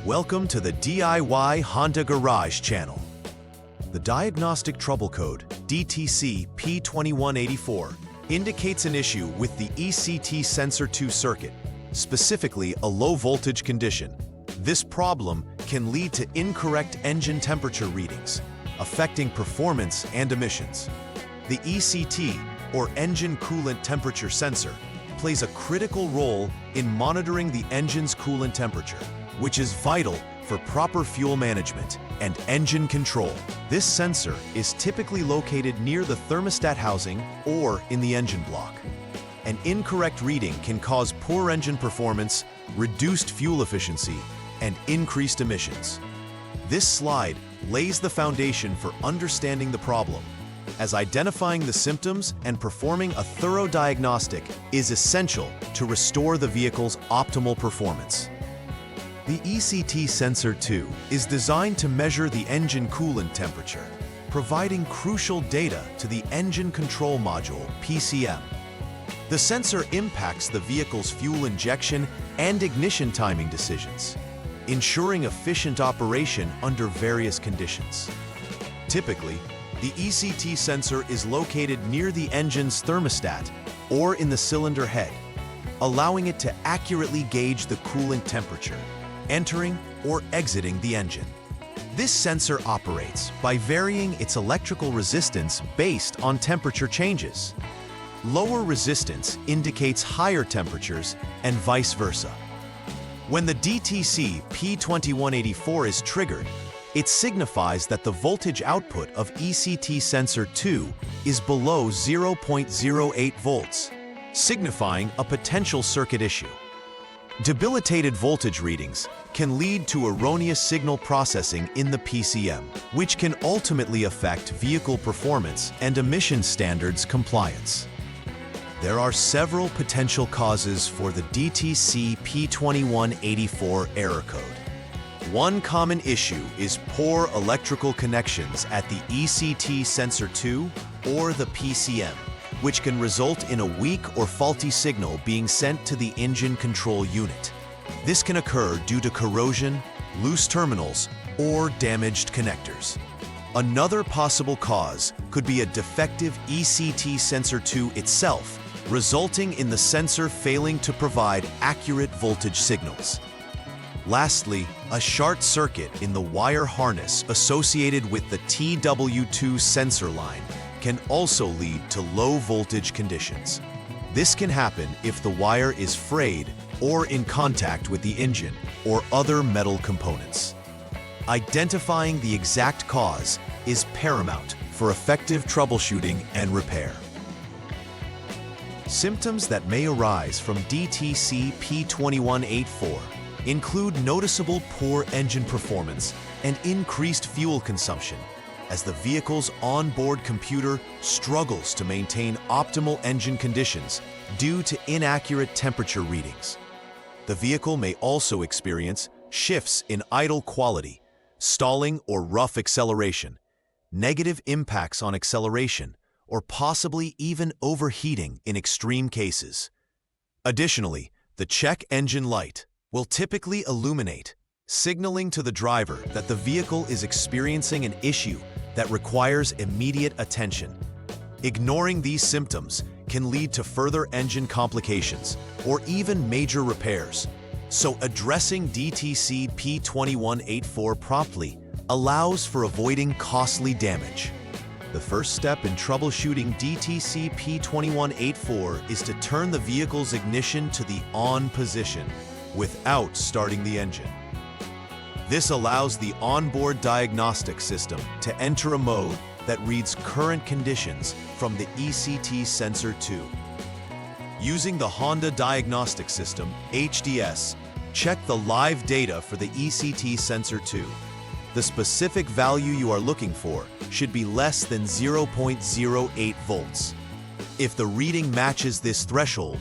Welcome to the DIY Honda Garage channel. The diagnostic trouble code, DTC P2184, indicates an issue with the ECT sensor 2 circuit, specifically a low voltage condition. This problem can lead to incorrect engine temperature readings, affecting performance and emissions. The ECT, or Engine Coolant Temperature sensor, plays a critical role in monitoring the engine's coolant temperature, which is vital for proper fuel management and engine control. This sensor is typically located near the thermostat housing or in the engine block. An incorrect reading can cause poor engine performance, reduced fuel efficiency, and increased emissions. This slide lays the foundation for understanding the problem, as identifying the symptoms and performing a thorough diagnostic is essential to restore the vehicle's optimal performance. The ECT Sensor 2 is designed to measure the engine coolant temperature, providing crucial data to the Engine Control Module, PCM. The sensor impacts the vehicle's fuel injection and ignition timing decisions, ensuring efficient operation under various conditions. Typically, the ECT sensor is located near the engine's thermostat or in the cylinder head, allowing it to accurately gauge the coolant temperature entering or exiting the engine. This sensor operates by varying its electrical resistance based on temperature changes. Lower resistance indicates higher temperatures and vice versa. When the DTC P2184 is triggered, it signifies that the voltage output of ECT Sensor 2 is below 0.08 volts, signifying a potential circuit issue. Debilitated voltage readings can lead to erroneous signal processing in the PCM, which can ultimately affect vehicle performance and emission standards compliance. There are several potential causes for the DTC P2184 error code. One common issue is poor electrical connections at the ECT Sensor 2 or the PCM, which can result in a weak or faulty signal being sent to the engine control unit. This can occur due to corrosion, loose terminals, or damaged connectors. Another possible cause could be a defective ECT Sensor 2 itself, resulting in the sensor failing to provide accurate voltage signals. Lastly, a short circuit in the wire harness associated with the TW2 sensor line can also lead to low voltage conditions. This can happen if the wire is frayed or in contact with the engine or other metal components. Identifying the exact cause is paramount for effective troubleshooting and repair. Symptoms that may arise from DTC P2184 include noticeable poor engine performance and increased fuel consumption, as the vehicle's onboard computer struggles to maintain optimal engine conditions due to inaccurate temperature readings. The vehicle may also experience shifts in idle quality, stalling or rough acceleration, negative impacts on acceleration, or possibly even overheating in extreme cases. Additionally, the check engine light will typically illuminate, signaling to the driver that the vehicle is experiencing an issue that requires immediate attention. Ignoring these symptoms can lead to further engine complications or even major repairs, so addressing DTC P2184 promptly allows for avoiding costly damage. The first step in troubleshooting DTC P2184 is to turn the vehicle's ignition to the on position without starting the engine. This allows the onboard diagnostic system to enter a mode that reads current conditions from the ECT Sensor 2. Using the Honda Diagnostic System, HDS, check the live data for the ECT Sensor 2. The specific value you are looking for should be less than 0.08 volts. If the reading matches this threshold,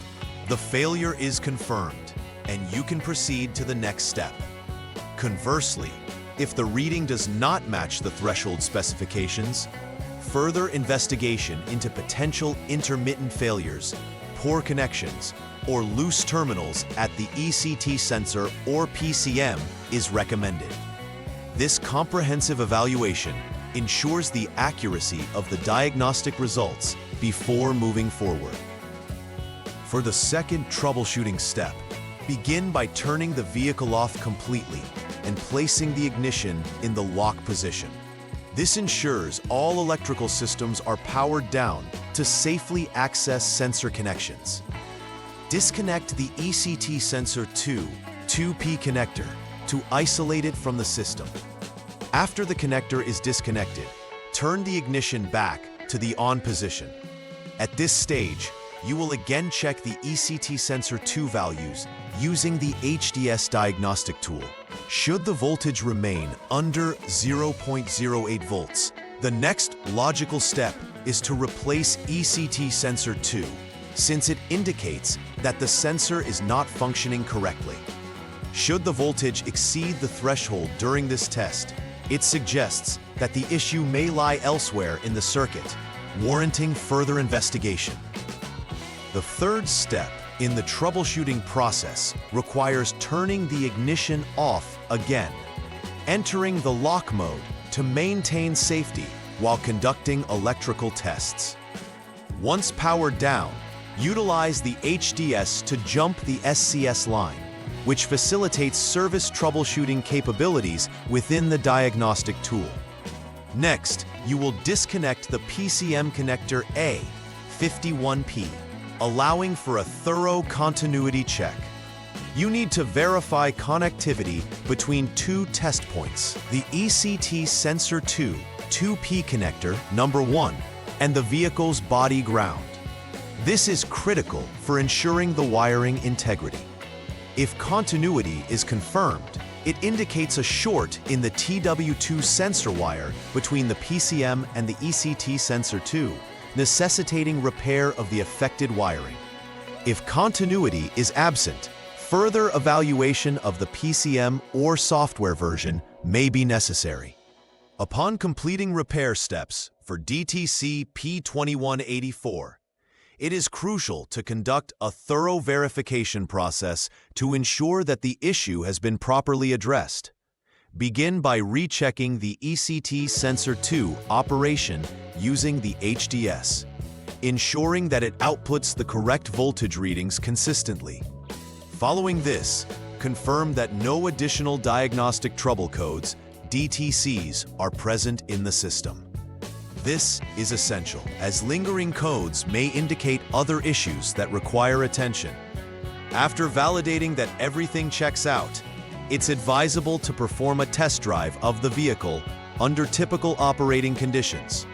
the failure is confirmed, and you can proceed to the next step. Conversely, if the reading does not match the threshold specifications, further investigation into potential intermittent failures, poor connections, or loose terminals at the ECT sensor or PCM is recommended. This comprehensive evaluation ensures the accuracy of the diagnostic results before moving forward. For the second troubleshooting step, begin by turning the vehicle off completely and placing the ignition in the lock position. This ensures all electrical systems are powered down to safely access sensor connections. Disconnect the ECT sensor 2P connector to isolate it from the system. After the connector is disconnected, turn the ignition back to the on position. At this stage, you will again check the ECT sensor 2 values using the HDS diagnostic tool. Should the voltage remain under 0.08 volts, the next logical step is to replace ECT sensor 2, since it indicates that the sensor is not functioning correctly. Should the voltage exceed the threshold during this test, it suggests that the issue may lie elsewhere in the circuit, warranting further investigation. The third step in the troubleshooting process requires turning the ignition off again, entering the lock mode to maintain safety while conducting electrical tests. Once powered down, utilize the HDS to jump the SCS line, which facilitates service troubleshooting capabilities within the diagnostic tool. Next, you will disconnect the PCM connector A51P, allowing for a thorough continuity check. You need to verify connectivity between two test points, the ECT sensor 2P connector number 1 and the vehicle's body ground. This is critical for ensuring the wiring integrity. If continuity is confirmed, it indicates a short in the TW2 sensor wire between the PCM and the ECT sensor 2, necessitating repair of the affected wiring. If continuity is absent, further evaluation of the PCM or software version may be necessary. Upon completing repair steps for DTC P2184, it is crucial to conduct a thorough verification process to ensure that the issue has been properly addressed. Begin by rechecking the ECT sensor 2 operation using the HDS, ensuring that it outputs the correct voltage readings consistently. Following this, confirm that no additional diagnostic trouble codes, DTCs, are present in the system. This is essential, as lingering codes may indicate other issues that require attention. After validating that everything checks out, it's advisable to perform a test drive of the vehicle under typical operating conditions.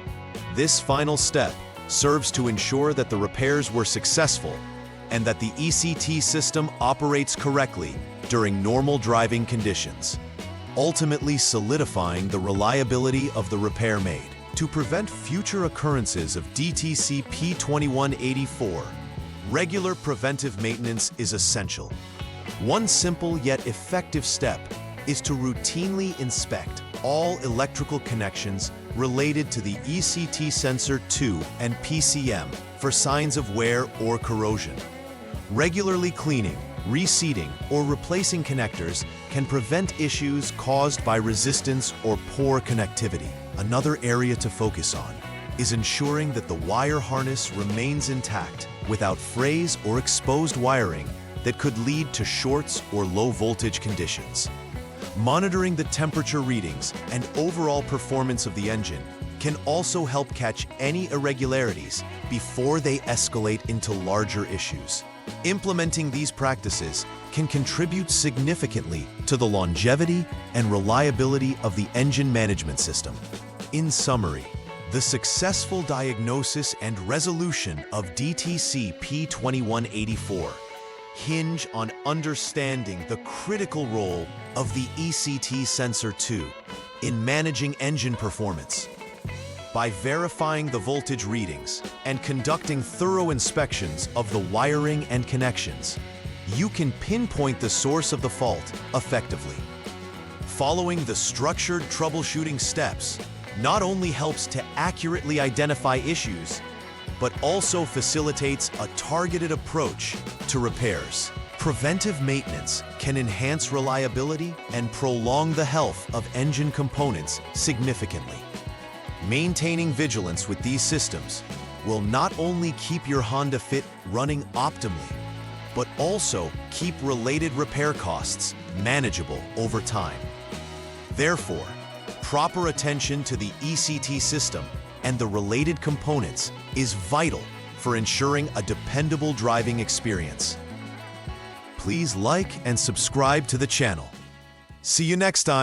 This final step serves to ensure that the repairs were successful and that the ECT system operates correctly during normal driving conditions, ultimately solidifying the reliability of the repair made. To prevent future occurrences of DTC P2184, regular preventive maintenance is essential. One simple yet effective step is to routinely inspect all electrical connections related to the ECT sensor 2 and PCM for signs of wear or corrosion. Regularly cleaning, reseating, or replacing connectors can prevent issues caused by resistance or poor connectivity. Another area to focus on is ensuring that the wire harness remains intact without frays or exposed wiring that could lead to shorts or low voltage conditions. Monitoring the temperature readings and overall performance of the engine can also help catch any irregularities before they escalate into larger issues. Implementing these practices can contribute significantly to the longevity and reliability of the engine management system. In summary, the successful diagnosis and resolution of DTC P2184 hinge on understanding the critical role of the ECT sensor 2 in managing engine performance. By verifying the voltage readings and conducting thorough inspections of the wiring and connections, you can pinpoint the source of the fault effectively. Following the structured troubleshooting steps not only helps to accurately identify issues, but also facilitates a targeted approach to repairs. Preventive maintenance can enhance reliability and prolong the health of engine components significantly. Maintaining vigilance with these systems will not only keep your Honda Fit running optimally, but also keep related repair costs manageable over time. Therefore, proper attention to the ECT system and the related components is vital for ensuring a dependable driving experience. Please like and subscribe to the channel. See you next time.